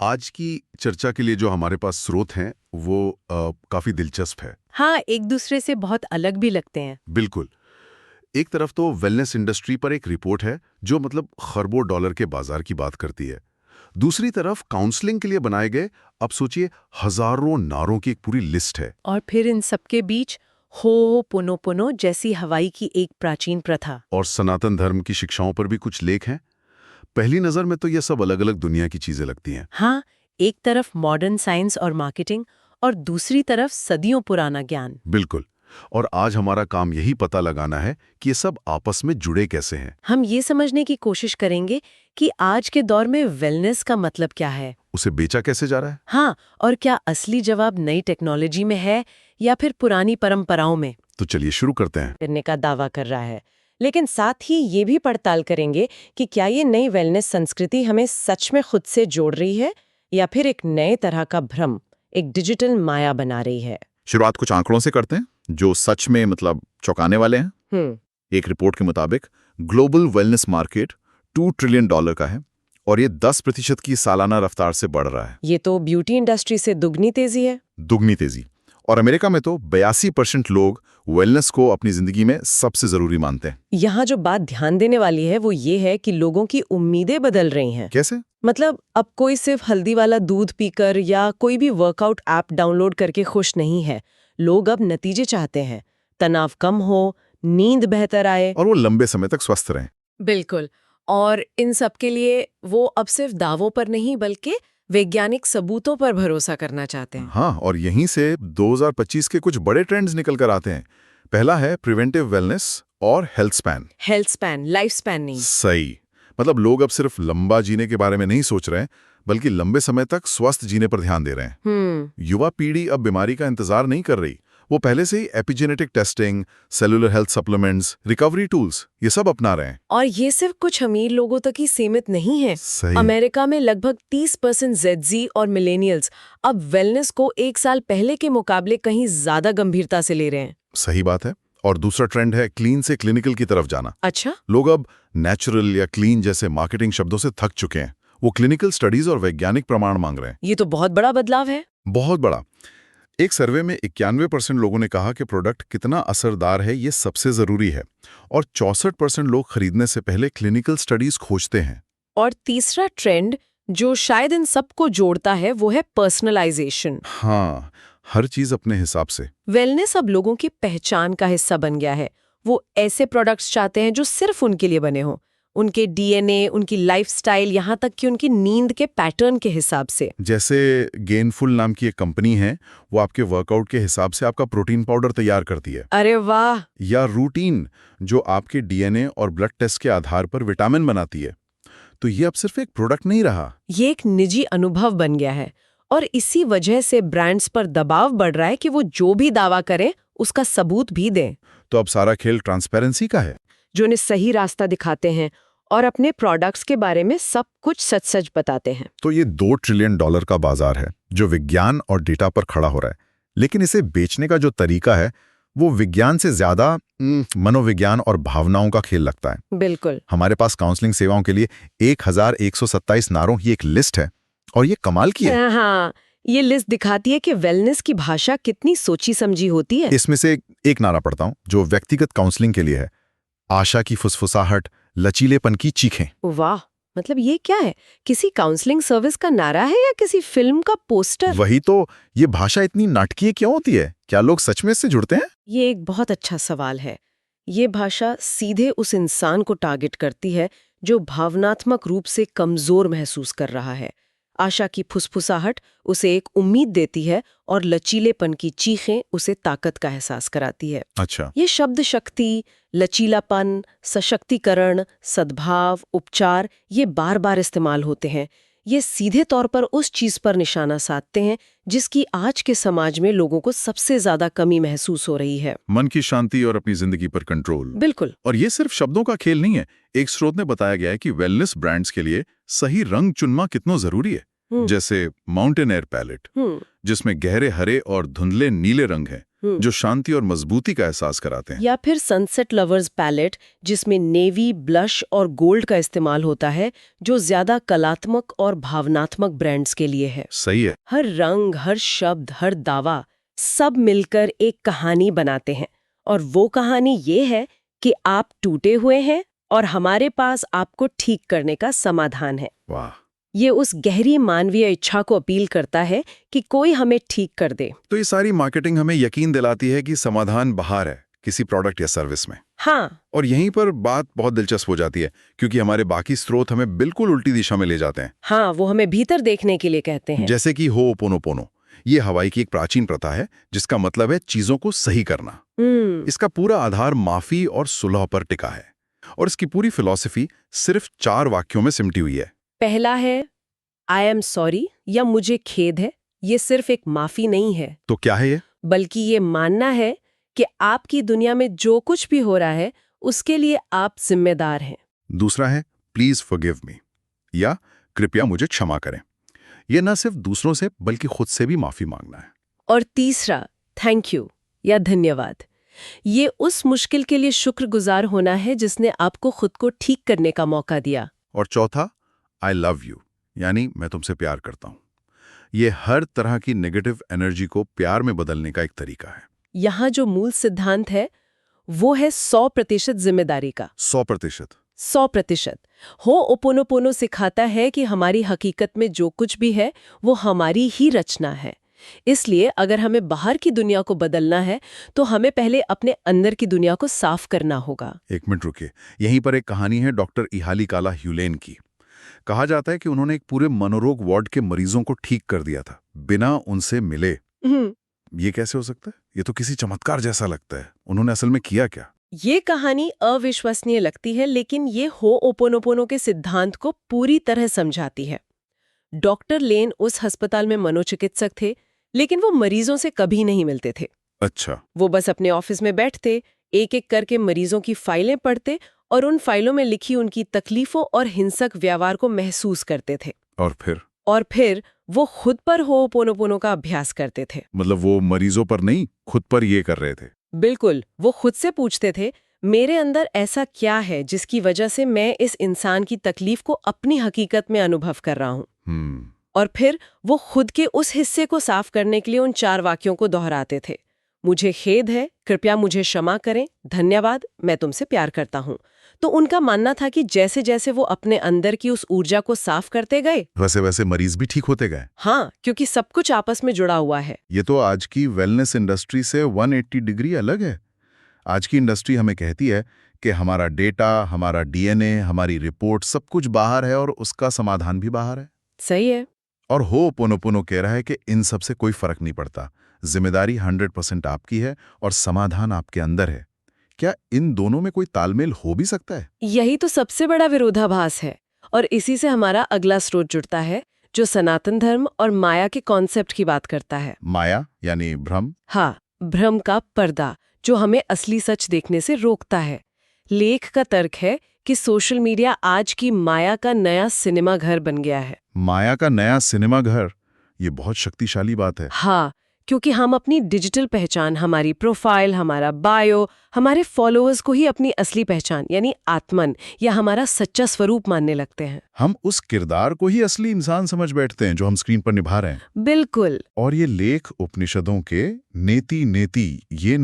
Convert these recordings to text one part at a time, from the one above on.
आज की चर्चा के लिए जो हमारे पास स्रोत हैं वो काफी दिलचस्प है। हाँ, एक दूसरे से बहुत अलग भी लगते हैं। बिल्कुल। एक तरफ तो वेलनेस इंडस्ट्री पर एक रिपोर्ट है जो मतलब खरबों डॉलर के बाजार की बात करती है। दूसरी तरफ काउंसलिंग के लिए बनाए गए, अब सोचिए, हजारों नारों की एक पूरी लिस्ट है। और फिर इन सबके बीच हो पुनो पुनो जैसी हवाई की एक प्राचीन प्रथा। और सनातन धर्म की शिक्षाओं पर भी कुछ लेख हैं। पहली नजर में तो ये सब अलग अलग दुनिया की चीजें लगती हैं। हाँ, एक तरफ मॉडर्न साइंस और मार्केटिंग और दूसरी तरफ सदियों पुराना ज्ञान। बिल्कुल। और आज हमारा काम यही पता लगाना है कि ये सब आपस में जुड़े कैसे हैं। हम ये समझने की कोशिश करेंगे कि आज के दौर में वेलनेस का मतलब क्या है। उसे बेचा कैसे जा रहा है। हाँ, और क्या असली जवाब नई टेक्नोलॉजी में है या फिर पुरानी परंपराओं में तो चलिए शुरू करते हैं। करने का दावा कर रहा है। लेकिन साथ ही ये भी पड़ताल करेंगे कि क्या ये नई वेलनेस संस्कृति हमें सच में खुद से जोड़ रही है या फिर एक नए तरह का भ्रम, एक डिजिटल माया बना रही है। शुरुआत कुछ आंकड़ों से करते हैं जो सच में चौंकाने वाले हैं। एक रिपोर्ट के मुताबिक ग्लोबल वेलनेस मार्केट $2 ट्रिलियन का है और ये 10% की सालाना रफ्तार से बढ़ रहा है। ये तो ब्यूटी इंडस्ट्री से दुगनी तेजी है। दुगनी तेजी। और अमेरिका में तो 82% लोग वेलनेस को अपनी जिंदगी में सबसे जरूरी मानते हैं। यहाँ जो बात ध्यान देने वाली है वो ये है कि लोगों की उम्मीदें बदल रही हैं। कैसे? मतलब अब कोई सिर्फ हल्दी वाला दूध पीकर या कोई भी वर्कआउट ऐप डाउनलोड करके खुश नहीं है। लोग अब नतीजे चाहते हैं, तनाव कम हो, नींद बेहतर आए और वो लंबे समय तक स्वस्थ रहें। बिल्कुल। और इन सब के लिए वो अब सिर्फ दावों पर नहीं बल्कि वैज्ञानिक सबूतों पर भरोसा करना चाहते हैं। हाँ, और यहीं से 2025 के कुछ बड़े ट्रेंड्स निकल कर आते हैं। पहला है प्रिवेंटिव वेलनेस और health span. Health span, life span नहीं। सही। मतलब लोग अब सिर्फ लंबा जीने के बारे में नहीं सोच रहे हैं, बल्कि लंबे समय तक स्वस्थ जीने पर ध्यान दे रहे हैं। युवा पीढ़ी अब बीमारी का इंतजार नहीं कर रही। वो पहले से ही epigenetic testing, cellular health supplements, recovery tools ये सब अपना रहे हैं। और ये सिर्फ कुछ अमीर लोगों तक ही सीमित नहीं है। सही। अमेरिका में लगभग 30% जेड और मिलेनियल्स अब वेलनेस को 1 साल पहले के मुकाबले कहीं ज्यादा गंभीरता से ले रहे हैं। सही बात है। और दूसरा ट्रेंड है क्लीन से क्लिनिकल की तरफ जाना। अच्छा। लोग अब नेचुरल या क्लीन जैसे मार्केटिंग शब्दों से थक चुके हैं। वो क्लिनिकल स्टडीज और वैज्ञानिक प्रमाण मांग रहे हैं। ये तो बहुत बड़ा बदलाव है। बहुत बड़ा। एक सर्वे में 91% लोगों ने कहा कि प्रोडक्ट कितना असरदार है ये सबसे जरूरी है, और 64% लोग खरीदने से पहले क्लिनिकल स्टडीज खोजते हैं। और तीसरा ट्रेंड जो शायद इन सबको जोड़ता है वो है पर्सनलाइजेशन। हाँ, हर चीज अपने हिसाब से। वेलनेस अब लोगों की पहचान का हिस्सा बन गया है। वो ऐसे प्रोडक्ट्स चाहते हैं जो सिर्फ उनके लिए बने हों, उनके डीएनए, उनकी लाइफस्टाइल, यहाँ तक कि उनकी नींद के पैटर्न के हिसाब से। जैसे गेनफुल नाम की एक कंपनी है, वो आपके वर्कआउट के हिसाब से आपका प्रोटीन पाउडर तैयार करती है। अरे वाह। या रूटीन जो आपके डीएनए और ब्लड टेस्ट के आधार पर विटामिन बनाती है। तो ये अब सिर्फ एक प्रोडक्ट नहीं रहा, ये एक निजी अनुभव बन गया है। और इसी वजह से ब्रांड्स पर दबाव बढ़ रहा है कि वो जो भी दावा करें उसका सबूत भी दें। तो अब सारा खेल ट्रांसपेरेंसी का है, जो उन्हें सही रास्ता दिखाते हैं और अपने प्रोडक्ट्स के बारे में सब कुछ सच सच बताते हैं। तो ये $2 ट्रिलियन का बाजार है जो विज्ञान और डेटा पर खड़ा हो रहा है। लेकिन इसे बेचने का जो तरीका है वो विज्ञान से ज्यादा मनोविज्ञान और भावनाओं का खेल लगता है। बिल्कुल। हमारे पास काउंसलिंग सेवाओं के लिए 1127 नारों की एक लिस्ट है, और ये कमाल की है। हाँ, ये लिस्ट दिखाती है कि वेलनेस की भाषा कितनी सोची समझी होती है। इसमें से एक नारा पढ़ता हूं जो व्यक्तिगत काउंसलिंग के लिए है। आशा की फुसफुसाहट, लचीलेपन की चीखें। वाह, मतलब ये क्या है? किसी काउंसलिंग सर्विस का नारा है या किसी फिल्म का पोस्टर? वही तो। ये भाषा इतनी नाटकीय क्यों होती है? क्या लोग सच में इससे जुड़ते हैं? ये एक बहुत अच्छा सवाल है। ये भाषा सीधे उस इंसान को टारगेट करती है जो भावनात्मक रूप से कमजोर महसूस कर रहा है। आशा की फुसफुसाहट उसे एक उम्मीद देती है और लचीलेपन की चीखें उसे ताकत का एहसास कराती है। अच्छा। ये शब्द शक्ति, लचीलापन, सशक्तिकरण, सद्भाव, उपचार ये बार बार इस्तेमाल होते हैं। ये सीधे तौर पर उस चीज पर निशाना साधते हैं जिसकी आज के समाज में लोगों को सबसे ज्यादा कमी महसूस हो रही है। मन की शांति और अपनी जिंदगी पर कंट्रोल। बिल्कुल। और ये सिर्फ शब्दों का खेल नहीं है। एक स्रोत ने बताया गया है कि वेलनेस ब्रांड्स के लिए सही रंग चुनना कितना जरूरी है। जैसे माउंटेन एयर पैलेट, जिसमें गहरे हरे और धुंधले नीले रंग हैं, जो शांति और मजबूती का एहसास कराते हैं। या फिर सनसेट लवर्स पैलेट, जिसमें नेवी, ब्लश और गोल्ड का इस्तेमाल होता है, जो ज्यादा कलात्मक और भावनात्मक ब्रांड्स के लिए है। सही है। हर रंग, हर शब्द, हर दावा, सब मिलकर एक कहानी बनाते हैं। और वो कहानी ये है कि आप टूटे हुए हैं और हमारे पास आपको ठीक करने का समाधान है। वाह। ये उस गहरी मानवीय इच्छा को अपील करता है कि कोई हमें ठीक कर दे। तो ये सारी मार्केटिंग हमें यकीन दिलाती है कि समाधान बाहर है, किसी प्रोडक्ट या सर्विस में। हाँ। और यहीं पर बात बहुत दिलचस्प हो जाती है, क्योंकि हमारे बाकी स्रोत हमें बिल्कुल उल्टी दिशा में ले जाते हैं। हाँ, वो हमें भीतर देखने के लिए कहते हैं। जैसे कि होओपोनोपोनो, ये हवाई की एक प्राचीन प्रथा है जिसका मतलब है चीजों को सही करना। इसका पूरा आधार माफी और सुलह पर टिका है, और इसकी पूरी फिलॉसफी सिर्फ 4 वाक्यों में सिमटी हुई है। पहला है आई एम सॉरी, या मुझे खेद है। ये सिर्फ एक माफी नहीं है। तो क्या है ये? बल्कि ये मानना है कि आपकी दुनिया में जो कुछ भी हो रहा है उसके लिए आप जिम्मेदार हैं। दूसरा है प्लीज फॉरगिव मी, या कृपया मुझे क्षमा करें। ये न सिर्फ दूसरों से बल्कि खुद से भी माफी मांगना है। और तीसरा थैंक यू, या धन्यवाद। ये उस मुश्किल के लिए शुक्रगुजार होना है जिसने आपको खुद को ठीक करने का मौका दिया। और चौथा आई लव यू, यानी मैं तुमसे प्यार करता हूं। ये हर तरह की नेगेटिव एनर्जी को प्यार में बदलने का एक तरीका है। यहाँ जो मूल सिद्धांत है वो है 100% जिम्मेदारी का। 100%। 100%। होओपोनोपोनो सिखाता है कि हमारी हकीकत में जो कुछ भी है वो हमारी ही रचना है। इसलिए अगर हमें बाहर की दुनिया को बदलना है तो हमें पहले अपने अंदर की दुनिया को साफ करना होगा। एक मिनट रुकिए, यहीं पर एक कहानी है डॉक्टर इहालीकाला ह्यूलेन की। कहा जाता है कि उन्होंने एक पूरे मनोरोग वार्ड के मरीजों को ठीक कर दिया था, बिना उनसे मिले। ये कैसे हो सकता है? ये तो किसी चमत्कार जैसा लगता है। उन्होंने असल में किया क्या? ये कहानी अविश्वसनीय लगती है, लेकिन ये होओपोनोपोनो के सिद्धांत को पूरी तरह समझाती है। डॉक्टर लेन उस अस्पताल में मनोचिकित्सक थे, लेकिन वो मरीजों से कभी नहीं मिलते थे। अच्छा। वो बस अपने ऑफिस में बैठते, एक एक करके मरीजों की फाइलें पढ़ते और उन फाइलों में लिखी उनकी तकलीफों और हिंसक व्यवहार को महसूस करते थे। और फिर वो खुद पर होओपोनोपोनो का अभ्यास करते थे। मतलब वो मरीजों पर नहीं, खुद पर ये कर रहे थे। बिल्कुल। वो खुद से पूछते थे, मेरे अंदर ऐसा क्या है जिसकी वजह से मैं इस इंसान की तकलीफ को अपनी हकीकत में अनुभव कर रहा हूँ। और फिर वो खुद के उस हिस्से को साफ करने के लिए उन 4 वाक्यों को दोहराते थे। मुझे खेद है, कृपया मुझे क्षमा करें, धन्यवाद, मैं तुमसे प्यार करता हूँ। तो उनका मानना था कि जैसे जैसे वो अपने अंदर की उस ऊर्जा को साफ करते गए, वैसे वैसे मरीज भी ठीक होते गए। हाँ, क्योंकि सब कुछ आपस में जुड़ा हुआ है। ये तो आज की वेलनेस इंडस्ट्री से 180 डिग्री अलग है। आज की इंडस्ट्री हमें कहती है कि हमारा डेटा, हमारा डीएनए, हमारी रिपोर्ट, सब कुछ बाहर है और उसका समाधान भी बाहर है। सही है। और होओपोनोपोनो कह रहा है कि इन सब से कोई फर्क नहीं पड़ता। जिम्मेदारी 100% आपकी है और समाधान आपके अंदर है। क्या इन दोनों में कोई तालमेल हो भी सकता है? यही तो सबसे बड़ा विरोधाभास है। और इसी से हमारा अगला स्रोत जुड़ता है, जो सनातन धर्म और माया के कॉन्सेप्ट की बात करता है। माया यानी भ्रम? हाँ, भ्रम का पर्दा जो हमें असली सच देखने से रोकता है। लेख का तर्क है कि सोशल मीडिया आज की माया का नया सिनेमा घर बन गया है। माया का नया सिनेमा घर? ये बहुत शक्तिशाली बात है। हाँ, क्योंकि हम अपनी डिजिटल पहचान, हमारी प्रोफाइल, हमारा बायो, हमारे फॉलोअर्स को ही अपनी असली पहचान यानी आत्मन या हमारा सच्चा स्वरूप मानने लगते हैं। हम उस किरदार को ही असली इंसान समझ बैठते हैं जो हम स्क्रीन पर निभा रहे हैं। बिल्कुल। और ये लेख उपनिषदों के नेति नेति ये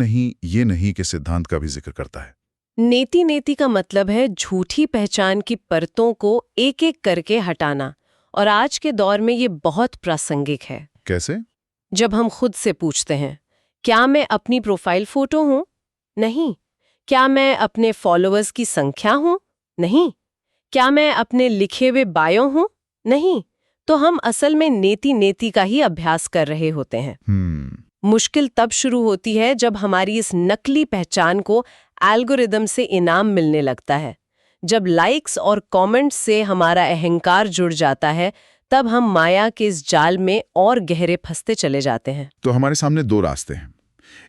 नहीं के सिद्धांत का भी जिक्र करता है। नेति नेति का मतलब है झूठी पहचान की परतों को एक एक करके हटाना। और आज के दौर में ये बहुत प्रासंगिक है। कैसे? जब हम खुद से पूछते हैं, क्या मैं अपनी प्रोफाइल फोटो हूं? नहीं। क्या मैं अपने फॉलोअर्स की संख्या हूं? नहीं। क्या मैं अपने लिखे हुए बायो हूं? नहीं। तो हम असल में नेति नेति का ही अभ्यास कर रहे होते हैं। मुश्किल तब शुरू होती है जब हमारी इस नकली पहचान को एल्गोरिदम से इनाम मिलने लगता है। जब लाइक्स और कमेंट्स से हमारा अहंकार जुड़ जाता है, तब हम माया के इस जाल में और गहरे फंसते चले जाते हैं। तो हमारे सामने 2 रास्ते हैं।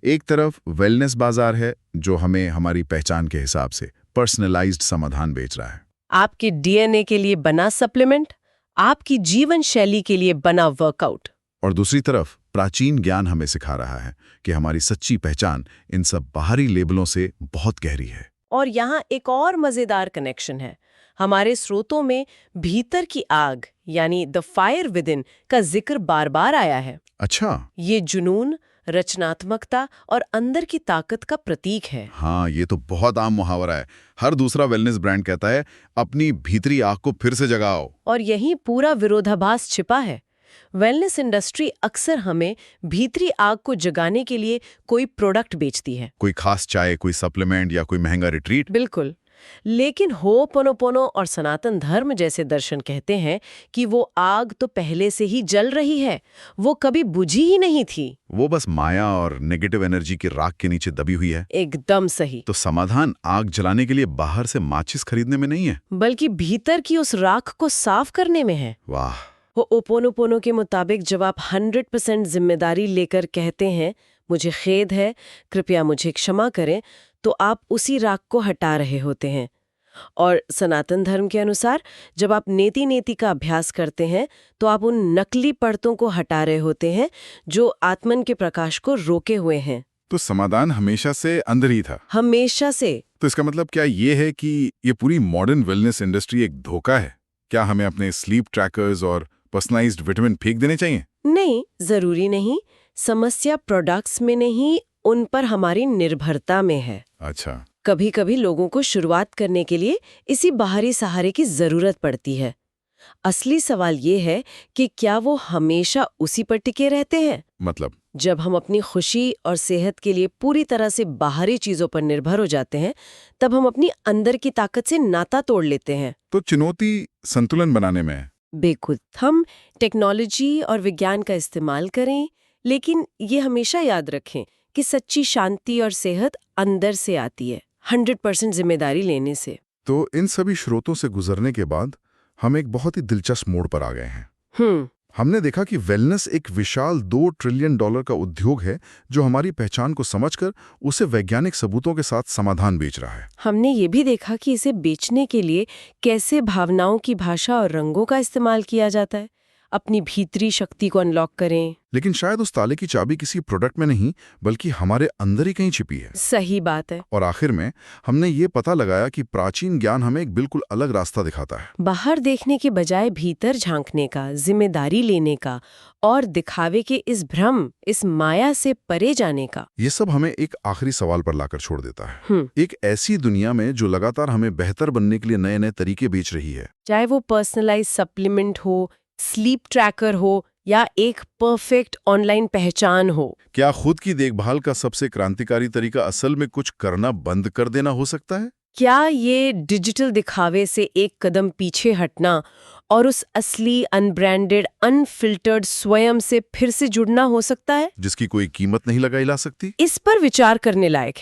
एक तरफ वेलनेस बाजार है जो हमें हमारी पहचान के हिसाब से पर्सनलाइज्ड समाधान बेच रहा है। आपके डीएनए के लिए बना सप्लीमेंट, आपकी जीवन शैली के लिए बना वर्कआउट। और दूसरी तरफ प्राचीन ज्ञान हमें सिखा रहा है कि हमारी सच्ची पहचान इन सब बाहरी लेबलों से बहुत गहरी है। और यहाँ एक और मजेदार कनेक्शन है। हमारे स्रोतों में भीतर की आग यानी द फायर विदिन का जिक्र बार बार आया है। अच्छा, ये जुनून, रचनात्मकता और अंदर की ताकत का प्रतीक है। हाँ, ये तो बहुत आम मुहावरा है। हर दूसरा वेलनेस ब्रांड कहता है अपनी भीतरी आग को फिर से जगाओ। और यही पूरा विरोधाभास छिपा है। वेलनेस इंडस्ट्री अक्सर हमें भीतरी आग को जगाने के लिए कोई प्रोडक्ट बेचती है। कोई खास चाय, कोई सप्लीमेंट या कोई महंगा रिट्रीट। बिल्कुल। लेकिन होपोनोपोनो और सनातन धर्म जैसे दर्शन कहते हैं कि वो आग तो पहले से ही जल रही है, वो कभी बुझी ही नहीं थी। वो बस माया और नेगेटिव एनर्जी की राख के नीचे दबी हुई है। एकदम सही। तो समाधान आग जलाने के लिए बाहर से माचिस खरीदने में नहीं है, बल्कि भीतर की उस राख को साफ करने में है। वाह। होपोनोपोनो के मुताबिक जब आप 100% जिम्मेदारी लेकर कहते हैं मुझे खेद है, कृपया मुझे क्षमा करें, तो आप उसी राख को हटा रहे होते हैं। और सनातन धर्म के अनुसार जब आप नेति नेति का अभ्यास करते हैं तो आप उन नकली परतों को हटा रहे होते हैं जो आत्मन के प्रकाश को रोके हुए हैं। तो समाधान हमेशा से अंदर ही था। हमेशा से। तो इसका मतलब क्या ये है कि ये पूरी मॉडर्न वेलनेस इंडस्ट्री एक धोखा है? क्या हमें अपने स्लीप ट्रैकर्स और पर्सनलाइज्ड विटामिन फेंक देने चाहिए? नहीं, जरूरी नहीं। समस्या प्रोडक्ट्स में नहीं, उन पर हमारी निर्भरता में है। अच्छा। कभी कभी लोगों को शुरुआत करने के लिए इसी बाहरी सहारे की जरूरत पड़ती है। असली सवाल ये है कि क्या वो हमेशा उसी पर टिके रहते हैं? मतलब जब हम अपनी खुशी और सेहत के लिए पूरी तरह से बाहरी चीजों पर निर्भर हो जाते हैं, तब हम अपनी अंदर की ताकत से नाता तोड़ लेते हैं। तो चुनौती संतुलन बनाने में है। बेखुद हम टेक्नोलॉजी और विज्ञान का इस्तेमाल करें, लेकिन ये हमेशा याद रखें कि सच्ची शांति और सेहत अंदर से आती है, 100% जिम्मेदारी लेने से। तो इन सभी स्रोतों से गुजरने के बाद हम एक बहुत ही दिलचस्प मोड़ पर आ गए हैं। हमने देखा कि वेलनेस एक विशाल $2 ट्रिलियन का उद्योग है जो हमारी पहचान को समझकर उसे वैज्ञानिक सबूतों के साथ समाधान बेच रहा है। हमने ये भी देखा कि इसे बेचने के लिए कैसे भावनाओं की भाषा और रंगों का इस्तेमाल किया जाता है। अपनी भीतरी शक्ति को अनलॉक करें। लेकिन शायद उस ताले की चाबी किसी प्रोडक्ट में नहीं बल्कि हमारे अंदर ही कहीं छिपी है। सही बात है। और आखिर में हमने ये पता लगाया कि प्राचीन ज्ञान हमें एक बिल्कुल अलग रास्ता दिखाता है। बाहर देखने के बजाय भीतर झांकने का, जिम्मेदारी लेने का और दिखावे के इस भ्रम, इस माया से परे जाने का। ये सब हमें एक आखिरी सवाल पर लाकर छोड़ देता है। एक ऐसी दुनिया में जो लगातार हमें बेहतर बनने के लिए नए नए तरीके बेच रही है, चाहे वो पर्सनलाइज सप्लीमेंट हो, स्लीप ट्रैकर हो या एक परफेक्ट ऑनलाइन पहचान हो। क्या खुद की देखभाल का सबसे क्रांतिकारी तरीका असल में कुछ करना बंद कर देना हो सकता है? क्या ये डिजिटल दिखावे से एक कदम पीछे हटना और उस असली, अनब्रांडेड, अनफिल्टर्ड स्वयं से फिर से जुड़ना हो सकता है, जिसकी कोई कीमत नहीं लगाई जा सकती? इस पर विचार करने लायक है।